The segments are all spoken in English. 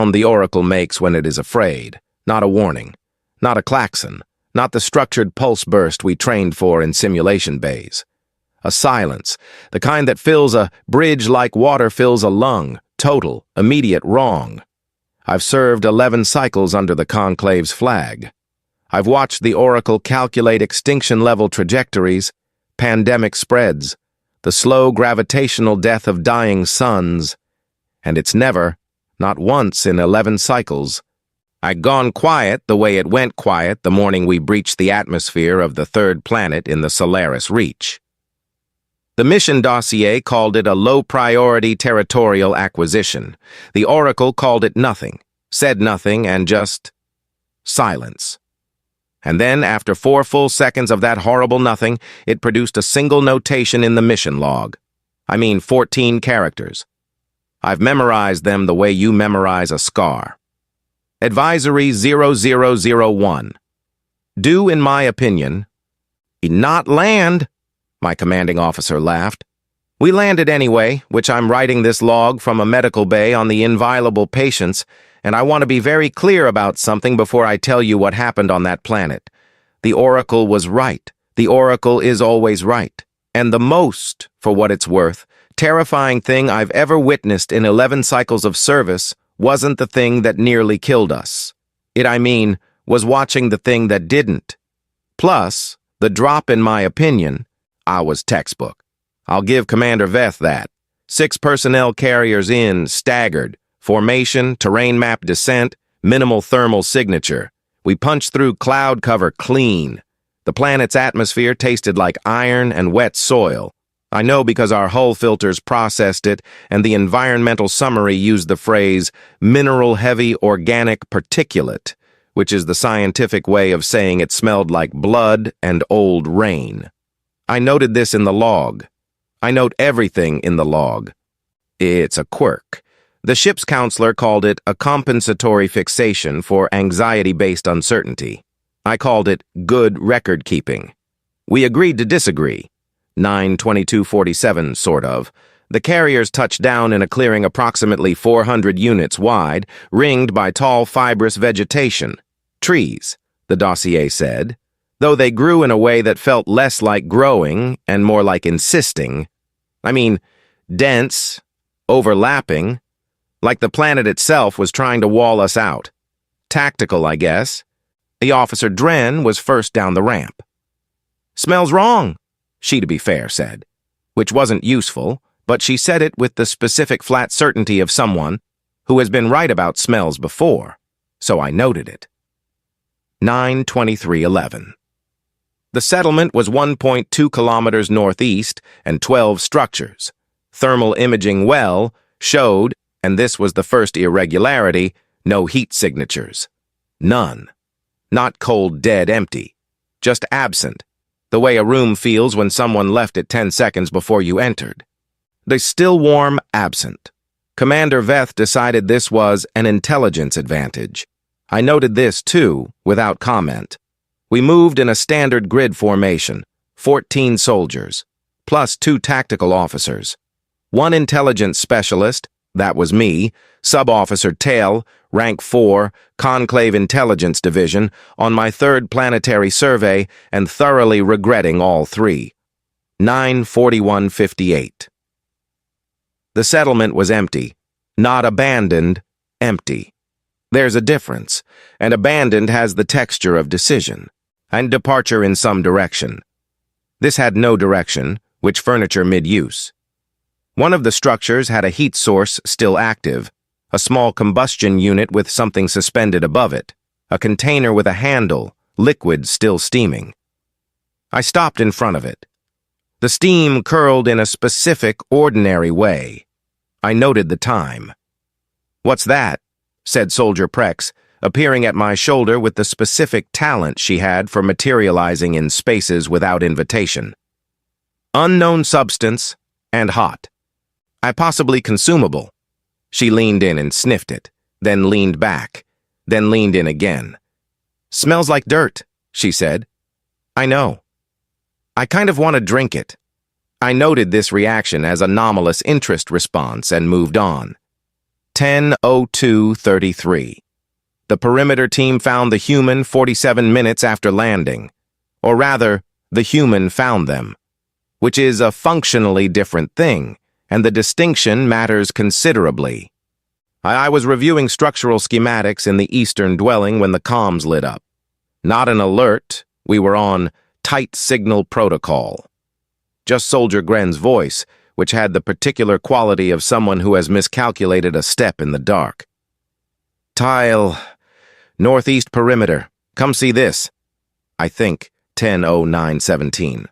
sound the Oracle makes when it is afraid, not a warning, not a klaxon, not the structured pulse burst we trained for in simulation bays. A silence, the kind that fills a bridge like water fills a lung, total, immediate wrong. I've served 11 cycles under the Conclave's flag. I've watched the Oracle calculate extinction-level trajectories, pandemic spreads, the slow gravitational death of dying suns, and it's never, not once in 11 cycles, I'd gone quiet the way it went quiet the morning we breached the atmosphere of the third planet in the Solaris Reach. The mission dossier called it a low-priority territorial acquisition. The Oracle called it nothing, said nothing, and just silence. And then, after 4 full seconds of that horrible nothing, it produced a single notation in the mission log. 14 characters. I've memorized them the way you memorize a scar. Advisory 0001. Do, in my opinion, not land, my commanding officer laughed. We landed anyway, which I'm writing this log from a medical bay on the inviolable patients, and I want to be very clear about something before I tell you what happened on that planet. The Oracle was right. The Oracle is always right. And the most, for what it's worth, terrifying thing I've ever witnessed in 11 cycles of service wasn't the thing that nearly killed us. Was watching the thing that didn't. Plus, the drop in my opinion, I was textbook. I'll give Commander Veth that. 6 personnel carriers in, staggered. Formation, terrain map descent, minimal thermal signature. We punched through cloud cover clean. The planet's atmosphere tasted like iron and wet soil. I know because our hull filters processed it, and the environmental summary used the phrase mineral-heavy organic particulate, which is the scientific way of saying it smelled like blood and old rain. I noted this in the log. I note everything in the log. It's a quirk. The ship's counselor called it a compensatory fixation for anxiety-based uncertainty. I called it good record-keeping. We agreed to disagree. 9/22/47, sort of. The carriers touched down in a clearing approximately 400 units wide, ringed by tall fibrous vegetation. Trees, the dossier said, though they grew in a way that felt less like growing and more like insisting. Dense, overlapping, like the planet itself was trying to wall us out. Tactical, I guess. The officer Dren was first down the ramp. "Smells wrong," she, to be fair, said, which wasn't useful, but she said it with the specific flat certainty of someone who has been right about smells before, so I noted it. 9/23/11. The settlement was 1.2 kilometers northeast and 12 structures. Thermal imaging well showed, and this was the first irregularity, no heat signatures. None. Not cold, dead, empty. Just absent. The way a room feels when someone left it 10 seconds before you entered. The still warm, absent. Commander Veth decided this was an intelligence advantage. I noted this, too, without comment. We moved in a standard grid formation, 14 soldiers, plus 2 tactical officers. 1 intelligence specialist, that was me, Sub-Officer Tail, Rank 4, Conclave Intelligence Division, on my 3rd planetary survey and thoroughly regretting all 3. 9/41/58. The settlement was empty. Not abandoned, empty. There's a difference, and abandoned has the texture of decision, and departure in some direction. This had no direction, which furniture mid-use. One of the structures had a heat source still active, a small combustion unit with something suspended above it, a container with a handle, liquid still steaming. I stopped in front of it. The steam curled in a specific, ordinary way. I noted the time. "What's that?" said Soldier Prex, appearing at my shoulder with the specific talent she had for materializing in spaces without invitation. "Unknown substance, and hot. Possibly consumable." She leaned in and sniffed it, then leaned back, then leaned in again. "Smells like dirt," she said. "I know. I kind of want to drink it." I noted this reaction as anomalous interest response and moved on. 10:02:33. The perimeter team found the human 47 minutes after landing. Or rather, the human found them, which is a functionally different thing, and the distinction matters considerably. I was reviewing structural schematics in the eastern dwelling when the comms lit up. Not an alert, we were on tight signal protocol. Just Soldier Gren's voice, which had the particular quality of someone who has miscalculated a step in the dark. Tile, northeast perimeter, come see this. I think 10:09:17.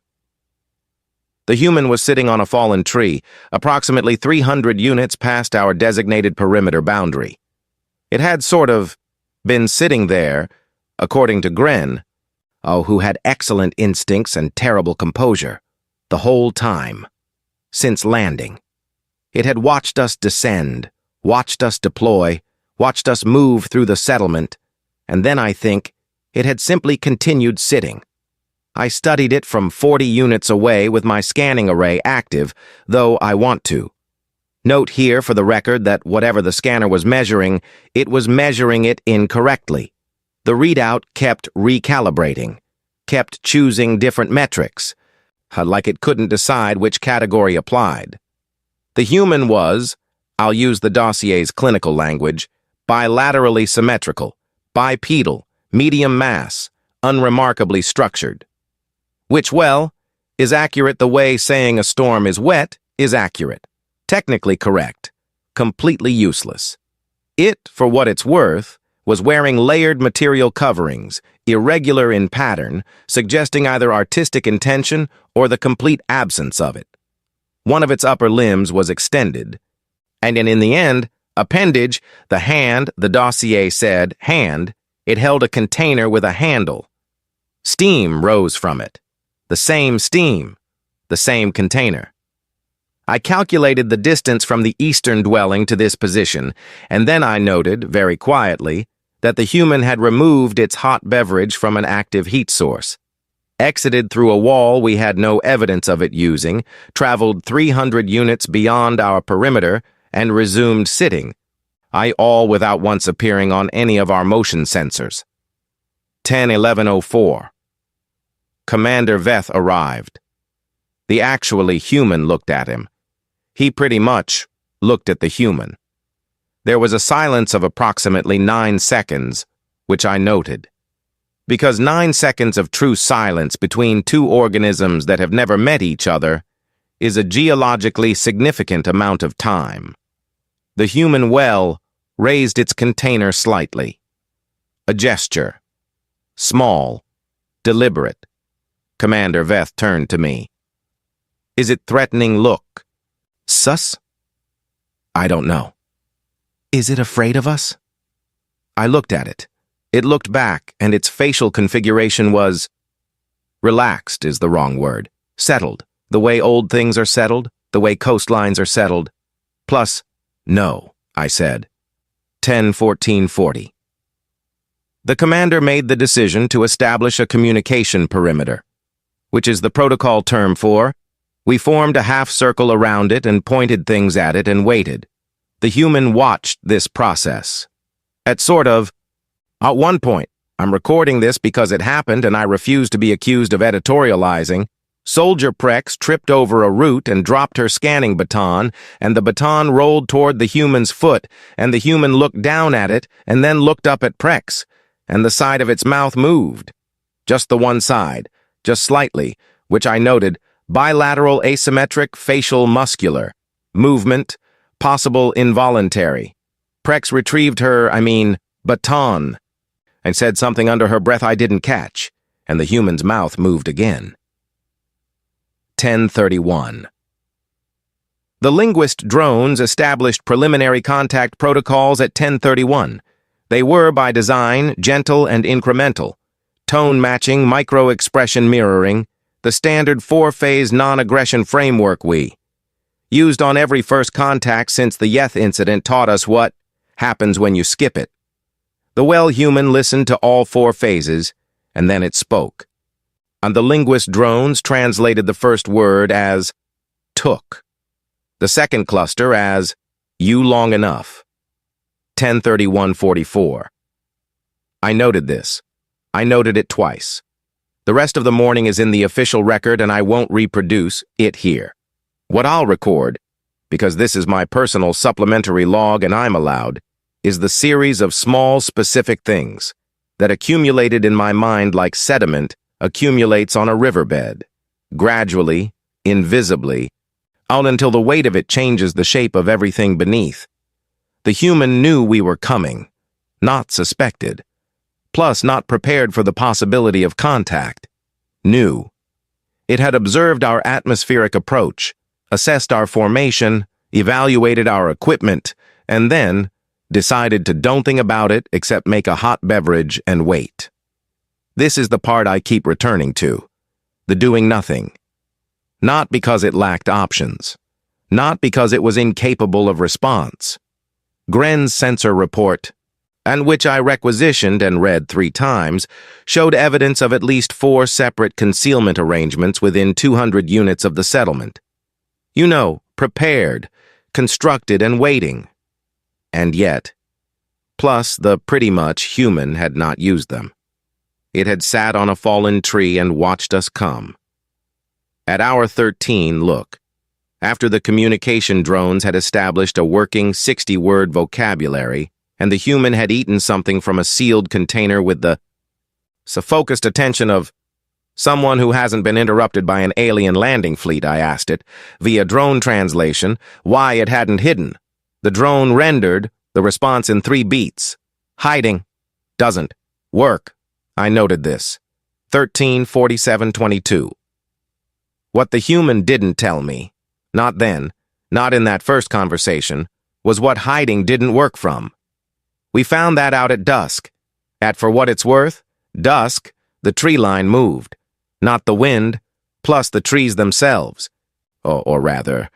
The human was sitting on a fallen tree, approximately 300 units past our designated perimeter boundary. It had sort of been sitting there, according to Gren, who had excellent instincts and terrible composure, the whole time, since landing. It had watched us descend, watched us deploy, watched us move through the settlement, and then I think it had simply continued sitting. I studied it from 40 units away with my scanning array active, though I want to. Note here for the record that whatever the scanner was measuring, it was measuring it incorrectly. The readout kept recalibrating, kept choosing different metrics, like it couldn't decide which category applied. The human was, I'll use the dossier's clinical language, bilaterally symmetrical, bipedal, medium mass, unremarkably structured. Which, well, is accurate the way saying a storm is wet is accurate. Technically correct. Completely useless. It, for what it's worth, was wearing layered material coverings, irregular in pattern, suggesting either artistic intention or the complete absence of it. One of its upper limbs was extended, and in the end, appendage, the hand, the dossier said, hand, it held a container with a handle. Steam rose from it. The same steam, the same container. I calculated the distance from the eastern dwelling to this position, and then I noted, very quietly, that the human had removed its hot beverage from an active heat source, exited through a wall we had no evidence of it using, traveled 300 units beyond our perimeter, and resumed sitting, all without once appearing on any of our motion sensors. 10:11:04. Commander Veth arrived. The actually human looked at him. He pretty much looked at the human. There was a silence of approximately 9 seconds, which I noted. Because 9 seconds of true silence between two organisms that have never met each other is a geologically significant amount of time. The human well raised its container slightly. A gesture. Small, deliberate. Commander Veth turned to me. Is it threatening look? Sus? I don't know. Is it afraid of us? I looked at it. It looked back, and its facial configuration was... Relaxed is the wrong word. Settled. The way old things are settled, the way coastlines are settled. Plus, no, I said. 10:14:40. The commander made the decision to establish a communication perimeter, which is the protocol term for, we formed a half circle around it and pointed things at it and waited. The human watched this process. At one point, I'm recording this because it happened and I refuse to be accused of editorializing, Soldier Prex tripped over a root and dropped her scanning baton, and the baton rolled toward the human's foot, and the human looked down at it and then looked up at Prex, and the side of its mouth moved. Just the one side. Just slightly, which I noted, bilateral asymmetric facial muscular, movement, possible involuntary. Prex retrieved her, baton, and said something under her breath I didn't catch, and the human's mouth moved again. 10:31. The linguist drones established preliminary contact protocols at 10:31. They were, by design, gentle and incremental, tone matching, micro-expression mirroring, the standard 4-phase non-aggression framework we used on every first contact since the Yeth incident taught us what happens when you skip it. The well-human listened to all 4 phases, and then it spoke. And the linguist drones translated the first word as took, the second cluster as you long enough, 10:31:44. I noted this. I noted it twice. The rest of the morning is in the official record and I won't reproduce it here. What I'll record, because this is my personal supplementary log and I'm allowed, is the series of small specific things that accumulated in my mind like sediment accumulates on a riverbed, gradually, invisibly, out until the weight of it changes the shape of everything beneath. The human knew we were coming, not suspected, plus not prepared for the possibility of contact. Knew. It had observed our atmospheric approach, assessed our formation, evaluated our equipment, and then decided to don't think about it except make a hot beverage and wait. This is the part I keep returning to, the doing nothing. Not because it lacked options, not because it was incapable of response. Gren's sensor report, and which I requisitioned and read 3 times, showed evidence of at least 4 separate concealment arrangements within 200 units of the settlement. You know, prepared, constructed, and waiting. And yet, plus the pretty much human had not used them. It had sat on a fallen tree and watched us come. At hour 13, look, after the communication drones had established a working 60-word vocabulary, and the human had eaten something from a sealed container with the focused attention of someone who hasn't been interrupted by an alien landing fleet, I asked it, via drone translation, why it hadn't hidden. The drone rendered the response in 3 beats. Hiding. Doesn't. Work. I noted this. 13:47:22. What the human didn't tell me, not then, not in that first conversation, was what hiding didn't work from. We found that out at dusk. At for what it's worth, dusk, the tree line moved. Not the wind, plus the trees themselves. Or rather,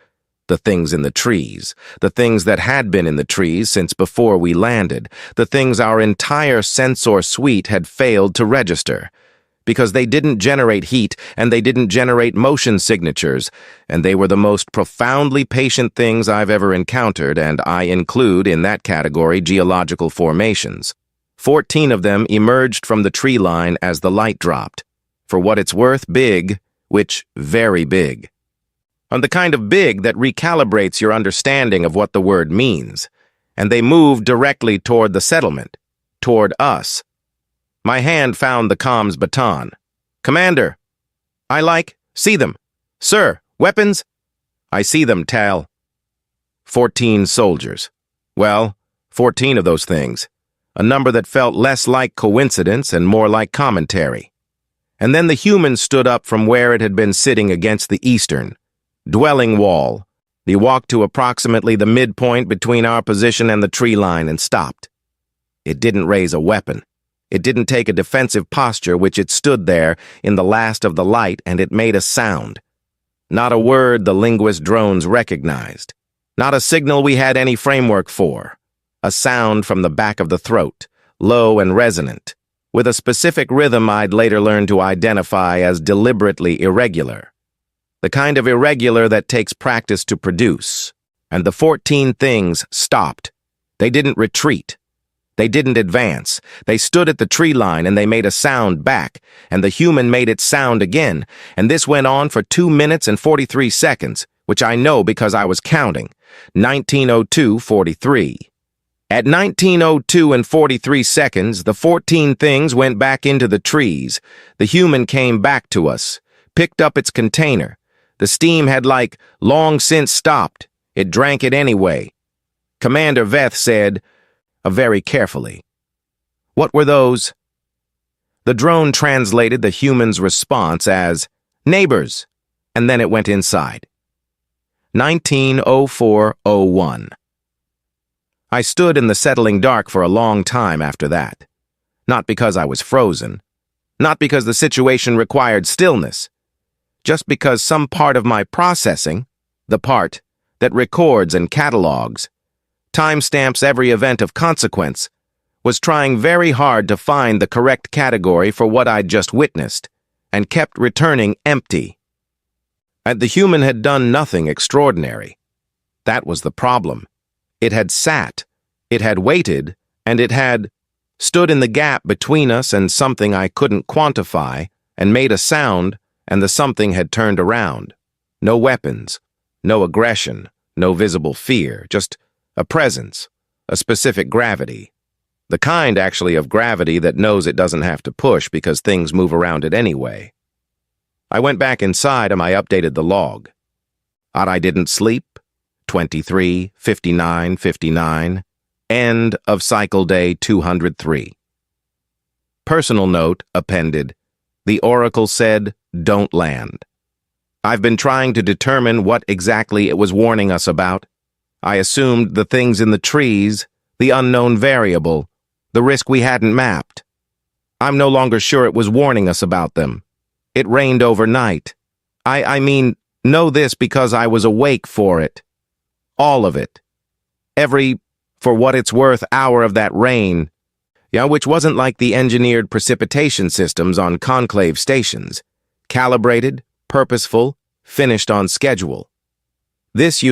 the things in the trees, the things that had been in the trees since before we landed, the things our entire sensor suite had failed to register. Because they didn't generate heat and they didn't generate motion signatures, and they were the most profoundly patient things I've ever encountered, and I include in that category geological formations. 14 of them emerged from the tree line as the light dropped. For what it's worth, big, which very big. On the kind of big that recalibrates your understanding of what the word means, and they moved directly toward the settlement, toward us. My hand found the comms baton. Commander. See them. Sir, weapons? I see them, Tal. 14 soldiers. Well, 14 of those things. A number that felt less like coincidence and more like commentary. And then the human stood up from where it had been sitting against the eastern dwelling wall. He walked to approximately the midpoint between our position and the tree line and stopped. It didn't raise a weapon. It didn't take a defensive posture, which it stood there in the last of the light, and it made a sound. Not a word the linguist drones recognized. Not a signal we had any framework for. A sound from the back of the throat, low and resonant, with a specific rhythm I'd later learn to identify as deliberately irregular. The kind of irregular that takes practice to produce. And the 14 things stopped. They didn't retreat. They didn't advance. They stood at the tree line and they made a sound back, and the human made it sound again, and this went on for 2 minutes and 43 seconds, which I know because I was counting. 19:02:43. At 19:02 and 43 seconds, the 14 things went back into the trees. The human came back to us, picked up its container. The steam had long since stopped. It drank it anyway. Commander Veth said, very carefully, "What were those?" The drone translated the human's response as, "Neighbors," and then it went inside. 19:04:01. I stood in the settling dark for a long time after that. Not because I was frozen. Not because the situation required stillness. Just because some part of my processing, the part that records and catalogs, timestamps every event of consequence, was trying very hard to find the correct category for what I'd just witnessed, and kept returning empty. And the human had done nothing extraordinary. That was the problem. It had sat, It had waited, and it had stood in the gap between us and something I couldn't quantify, and made a sound, and the something had turned around. No weapons, no aggression, no visible fear, just a presence, a specific gravity. The kind, actually, of gravity that knows it doesn't have to push because things move around it anyway. I went back inside and I updated the log. I didn't sleep. 23, 59, 59. End of cycle day 203. Personal note appended. The oracle said, "Don't land." I've been trying to determine what exactly it was warning us about. I assumed the things in the trees, the unknown variable, the risk we hadn't mapped. I'm no longer sure it was warning us about them. It rained overnight. I mean, know this because I was awake for it. All of it. Every, for what it's worth, hour of that rain, which wasn't like the engineered precipitation systems on conclave stations. Calibrated, purposeful, finished on schedule. This,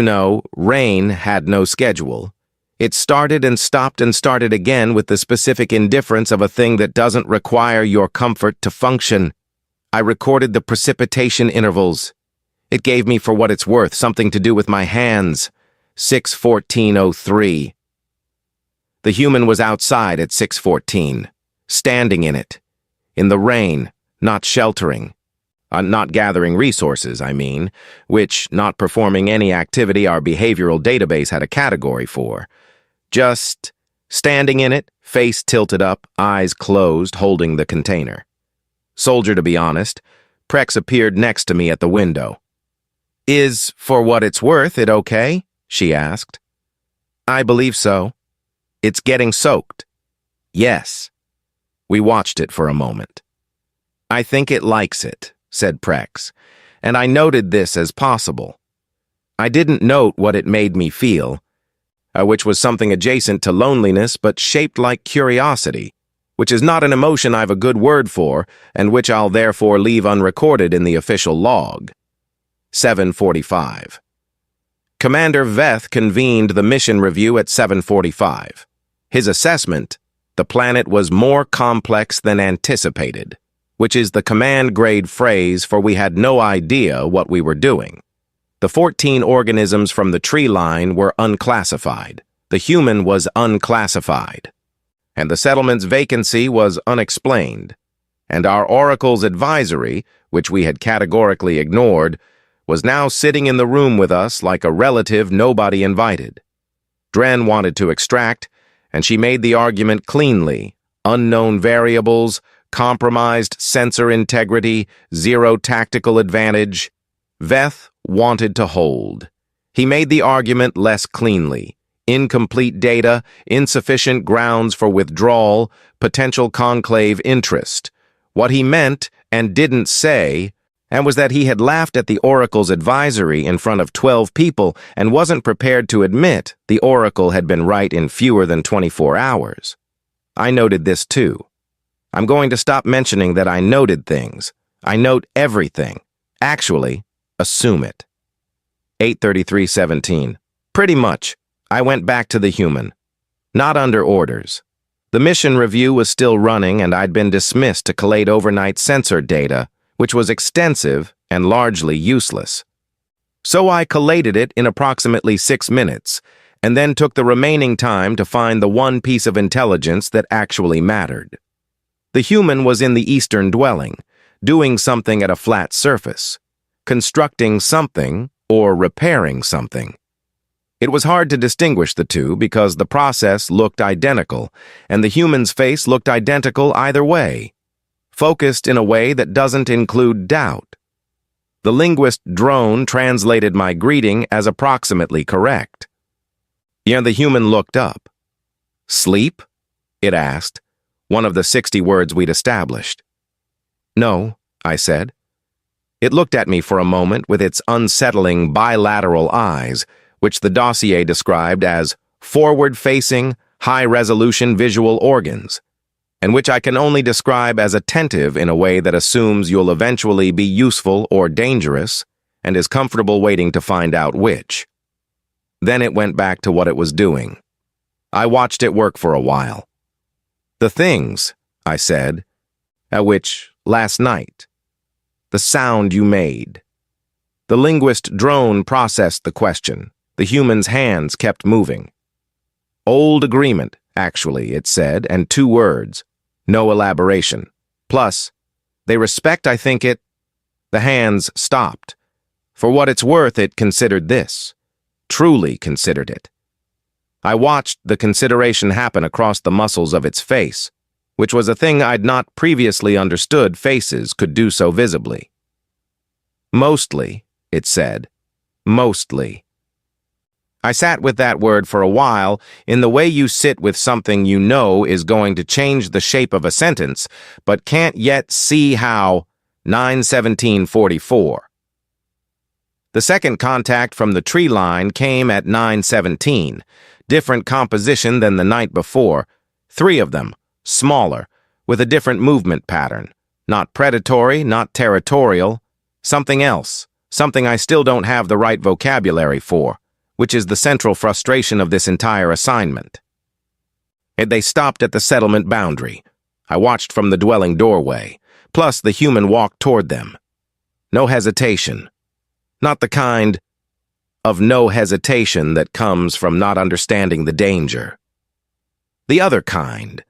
rain had no schedule. It started and started again with the specific indifference of a thing that doesn't require your comfort to function. I recorded the precipitation intervals. It gave me, for what it's worth, something to do with my hands. 6:14:03. The human was outside at 6:14, standing in it. In the rain, not sheltering. Not gathering resources, which, not performing any activity our behavioral database had a category for. Just standing in it, face tilted up, eyes closed, holding the container. Soldier, to be honest. Prex appeared next to me at the window. "Is, for what it's worth, it okay?" she asked. "I believe so." "It's getting soaked." "Yes." We watched it for a moment. "I think it likes it," said Prex, and I noted this as possible. I didn't note what it made me feel, which was something adjacent to loneliness but shaped like curiosity, which is not an emotion I've a good word for, and which I'll therefore leave unrecorded in the official log. 7:45. Commander Veth convened the mission review at 7:45. His assessment, the planet was more complex than anticipated, which is the command-grade phrase for we had no idea what we were doing. The 14 organisms from the tree line were unclassified. The human was unclassified. And the settlement's vacancy was unexplained. And our oracle's advisory, which we had categorically ignored, was now sitting in the room with us like a relative nobody invited. Dren wanted to extract, and she made the argument cleanly. Unknown variables, compromised sensor integrity, zero tactical advantage. Veth wanted to hold. He made the argument less cleanly. Incomplete data, insufficient grounds for withdrawal, potential conclave interest. What he meant and didn't say, and was that he had laughed at the Oracle's advisory in front of 12 people and wasn't prepared to admit the Oracle had been right in fewer than 24 hours. I noted this too. I'm going to stop mentioning that I noted things. I note everything. Actually, assume it. 8:33:17. Pretty much. I went back to the human. Not under orders. The mission review was still running and I'd been dismissed to collate overnight sensor data, which was extensive and largely useless. So I collated it in approximately 6 minutes, and then took the remaining time to find the one piece of intelligence that actually mattered. The human was in the eastern dwelling, doing something at a flat surface, constructing something or repairing something. It was hard to distinguish the two because the process looked identical, and the human's face looked identical either way, focused in a way that doesn't include doubt. The linguist drone translated my greeting as approximately correct. The human looked up. "Sleep?" it asked, one of the 60 words we'd established. "No," I said. It looked at me for a moment with its unsettling bilateral eyes, which the dossier described as forward-facing, high-resolution visual organs, and which I can only describe as attentive in a way that assumes you'll eventually be useful or dangerous, and is comfortable waiting to find out which. Then it went back to what it was doing. I watched it work for a while. "The things," I said, "at which, last night, the sound you made." The linguist drone processed the question. The human's hands kept moving. "Old agreement, actually," it said, and 2 words. No elaboration. Plus, "they respect, I think it." The hands stopped. For what it's worth, it considered this. Truly considered it. I watched the consideration happen across the muscles of its face, which was a thing I'd not previously understood faces could do so visibly. "Mostly," it said. "Mostly." I sat with that word for a while, in the way you sit with something you know is going to change the shape of a sentence, but can't yet see how. 9:17:44. The second contact from the tree line came at 9:17, different composition than the night before, 3 of them, smaller, with a different movement pattern, not predatory, not territorial, something else, something I still don't have the right vocabulary for, which is the central frustration of this entire assignment. They stopped at the settlement boundary. I watched from the dwelling doorway, plus the human walked toward them. No hesitation. Not the kind of no hesitation that comes from not understanding the danger. The other kind.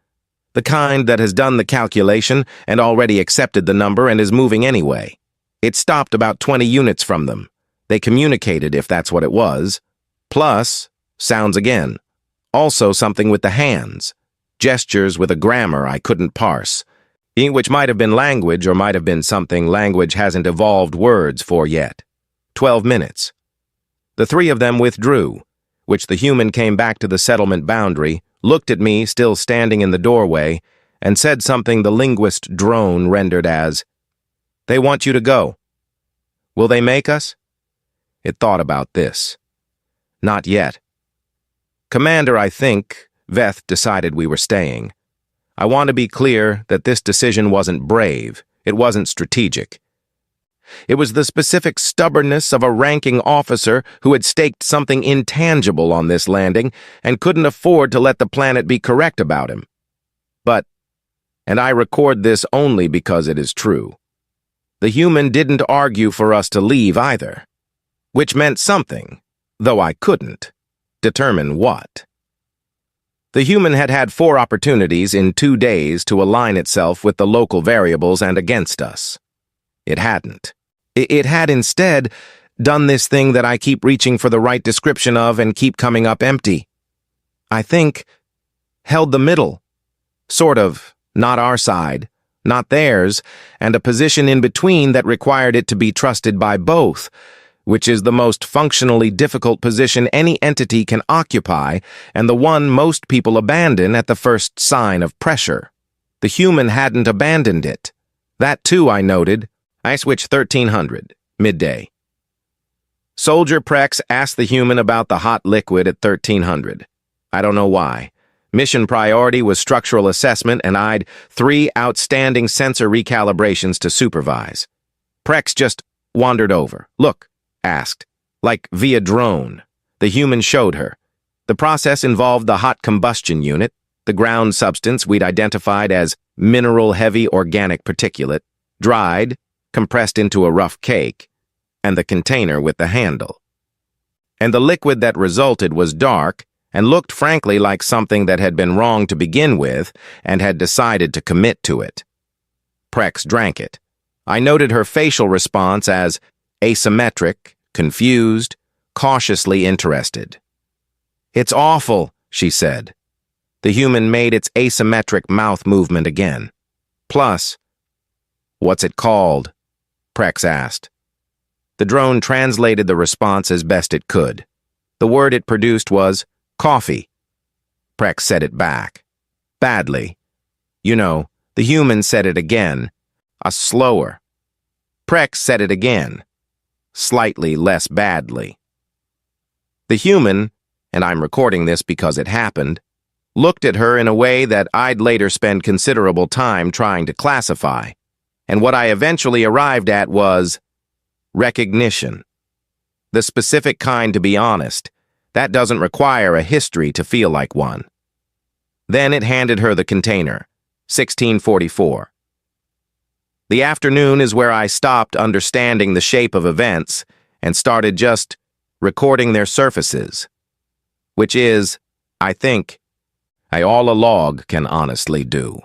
The kind that has done the calculation and already accepted the number and is moving anyway. It stopped about 20 units from them. They communicated, if that's what it was. Plus, sounds again. Also something with the hands. Gestures with a grammar I couldn't parse. Which might have been language or might have been something language hasn't evolved words for yet. 12 minutes. The 3 of them withdrew, which the human came back to the settlement boundary, looked at me still standing in the doorway, and said something the linguist drone rendered as, "They want you to go." "Will they make us?" It thought about this. "Not yet." "Commander, I think," Veth decided we were staying. "I want to be clear that this decision wasn't brave. It wasn't strategic. It was the specific stubbornness of a ranking officer who had staked something intangible on this landing and couldn't afford to let the planet be correct about him. But, and I record this only because it is true, the human didn't argue for us to leave either, which meant something, though I couldn't determine what. The human had had 4 opportunities in 2 days to align itself with the local variables and against us. It hadn't. It had instead done this thing that I keep reaching for the right description of and keep coming up empty. I think, held the middle. Sort of, not our side, not theirs, and a position in between that required it to be trusted by both, which is the most functionally difficult position any entity can occupy and the one most people abandon at the first sign of pressure. The human hadn't abandoned it. That too, I noted. I switched 1300, midday. Soldier Prex asked the human about the hot liquid at 1300. I don't know why. Mission priority was structural assessment, and I'd 3 outstanding sensor recalibrations to supervise. Prex just wandered over. "Look," asked, like via drone. The human showed her. The process involved the hot combustion unit, the ground substance we'd identified as mineral-heavy organic particulate, dried, compressed into a rough cake, and the container with the handle. And the liquid that resulted was dark and looked frankly like something that had been wrong to begin with and had decided to commit to it. Prex drank it. I noted her facial response as asymmetric, confused, cautiously interested. "It's awful," she said. The human made its asymmetric mouth movement again. Plus, "What's it called?" Prex asked. The drone translated the response as best it could. The word it produced was coffee. Prex said it back. Badly. You know, the human said it again, slower. Prex said it again, slightly less badly. The human, and I'm recording this because it happened, looked at her in a way that I'd later spend considerable time trying to classify, and what I eventually arrived at was recognition. The specific kind, to be honest, That doesn't require a history to feel like one. Then it handed her the container, 1644. The afternoon is where I stopped understanding the shape of events and started just recording their surfaces, which is, I think, I all a log can honestly do.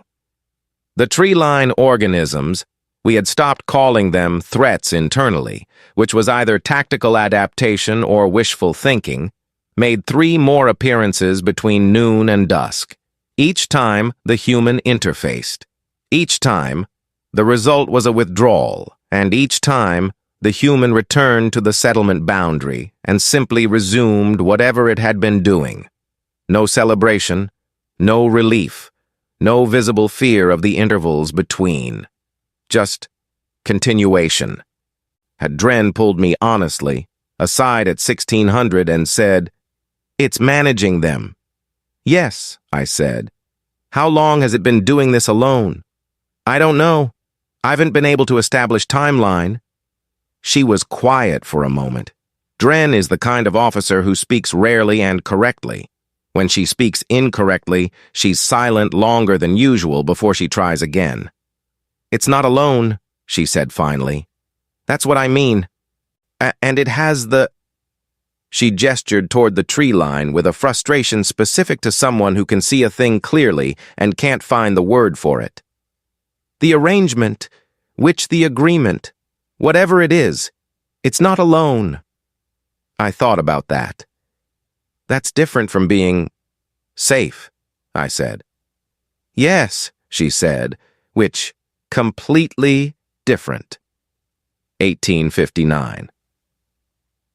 The tree-line organisms, we had stopped calling them threats internally, which was either tactical adaptation or wishful thinking, made 3 more appearances between noon and dusk. Each time, the human interfaced. Each time, the result was a withdrawal, and each time, the human returned to the settlement boundary and simply resumed whatever it had been doing. No celebration, no relief, no visible fear of the intervals between. Just continuation. Had Dren pulled me honestly aside at 1600 and said, "It's managing them." "Yes," I said. "How long has it been doing this alone?" "I don't know. I haven't been able to establish timeline." She was quiet for a moment. Dren is the kind of officer who speaks rarely and correctly. When she speaks incorrectly, she's silent longer than usual before she tries again. "It's not alone," she said finally. "That's what I mean. And it has the—" She gestured toward the tree line with a frustration specific to someone who can see a thing clearly and can't find the word for it. "The arrangement, the agreement, whatever it is, it's not alone." I thought about that. "That's different from being safe," I said. "Yes," she said, which completely different. 1859.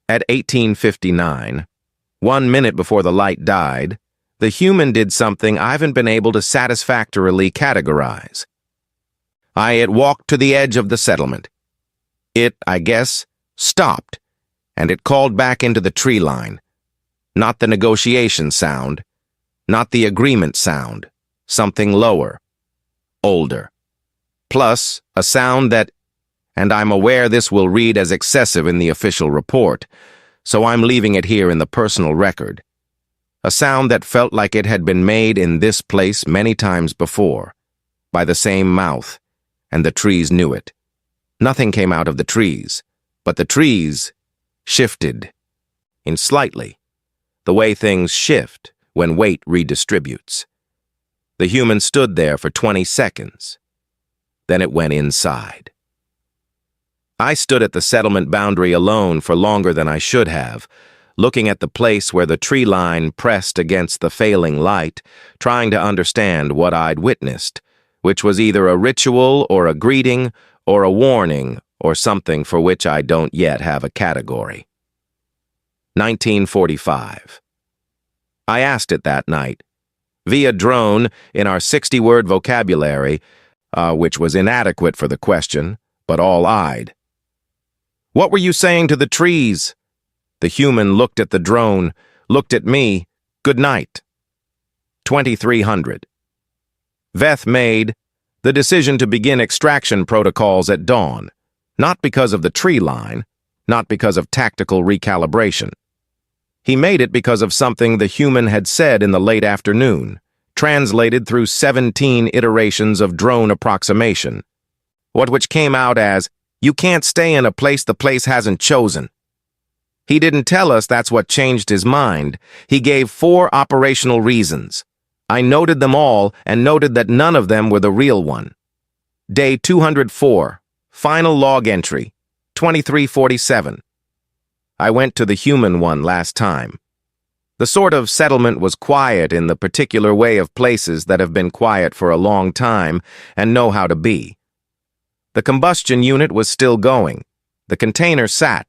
At 1859, 1 minute before the light died, the human did something I haven't been able to satisfactorily categorize. I had walked to the edge of the settlement. It, I guess, stopped, and it called back into the tree line. Not the negotiation sound, not the agreement sound, something lower, older. Plus, a sound that, and I'm aware this will read as excessive in the official report, so I'm leaving it here in the personal record. A sound that felt like it had been made in this place many times before, by the same mouth, and the trees knew it. Nothing came out of the trees, but the trees shifted, in slightly, the way things shift when weight redistributes. The human stood there for 20 seconds. Then it went inside. I stood at the settlement boundary alone for longer than I should have, looking at the place where the tree line pressed against the failing light, trying to understand what I'd witnessed, which was either a ritual or a greeting or a warning or something for which I don't yet have a category. 1945. I asked it that night, via drone in our 60-word vocabulary, which was inadequate for the question, but all-eyed. "What were you saying to the trees?" The human looked at the drone, looked at me. "Good night." 2300. Veth made the decision to begin extraction protocols at dawn, not because of the tree line, not because of tactical recalibration. He made it because of something the human had said in the late afternoon, translated through 17 iterations of drone approximation. Which came out as, "You can't stay in a place the place hasn't chosen." He didn't tell us that's what changed his mind. He gave 4 operational reasons. I noted them all and noted that none of them were the real one. Day 204, final log entry, 2347. I went to the human one last time. The sort of settlement was quiet in the particular way of places that have been quiet for a long time and know how to be. The combustion unit was still going. The container sat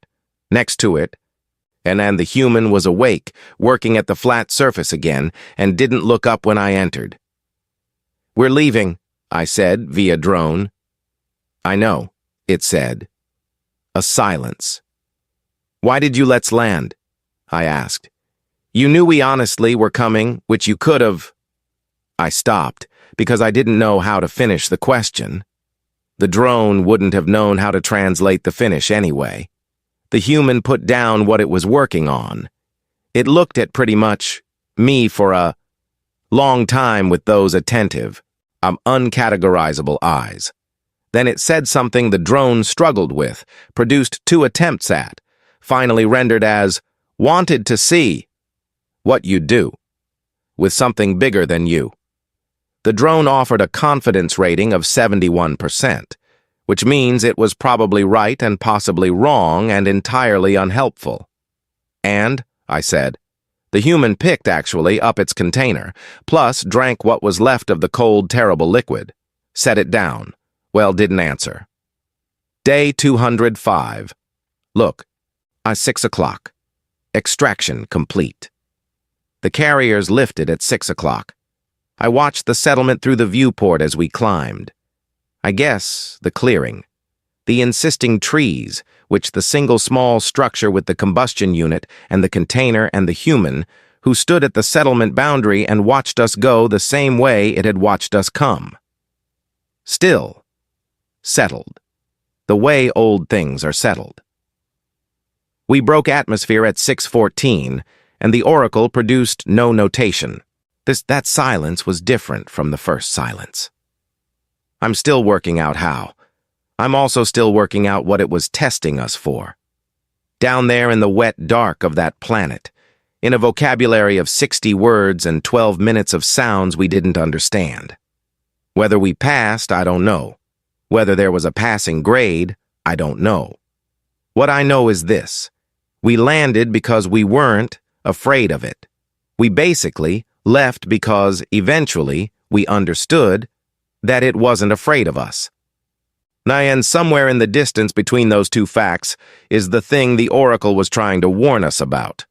next to it, and the human was awake, working at the flat surface again, and didn't look up when I entered. "We're leaving," I said via drone. "I know," it said. A silence. "Why did you let's land?" I asked. "You knew we honestly were coming, which you could have—" I stopped, because I didn't know how to finish the question. The drone wouldn't have known how to translate the finish anyway. The human put down what it was working on. It looked at pretty much me for a long time with those attentive, uncategorizable eyes. Then it said something the drone struggled with, produced 2 attempts at, finally rendered as, "Wanted to see what you'd do with something bigger than you." The drone offered a confidence rating of 71%, which means it was probably right and possibly wrong and entirely unhelpful. "And," I said, "the human picked, actually, up its container, plus drank what was left of the cold, terrible liquid. Set it down. Well, didn't answer." Day 205. Look, 6 o'clock. Extraction complete. The carriers lifted at 6 o'clock. I watched the settlement through the viewport as we climbed. I guess the clearing. The insisting trees, which the single small structure with the combustion unit and the container and the human, who stood at the settlement boundary and watched us go the same way it had watched us come. Still. Settled. The way old things are settled. We broke atmosphere at 6:14, and the oracle produced no notation. That silence was different from the first silence. I'm still working out how. I'm also still working out what it was testing us for. Down there in the wet dark of that planet, in a vocabulary of 60 words and 12 minutes of sounds we didn't understand. Whether we passed, I don't know. Whether there was a passing grade, I don't know. What I know is this. We landed because we weren't afraid of it. We basically left because, eventually, we understood that it wasn't afraid of us. And somewhere in the distance between those 2 facts is the thing the oracle was trying to warn us about.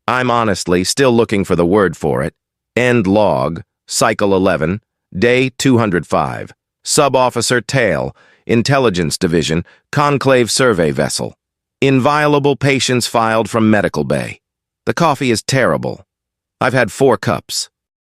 I'm honestly still looking for the word for it. End log, cycle 11, day 205. Sub-Officer Tail, Intelligence Division, Conclave Survey Vessel. Inviolable patients filed from Medical Bay. The coffee is terrible. I've had 4 cups.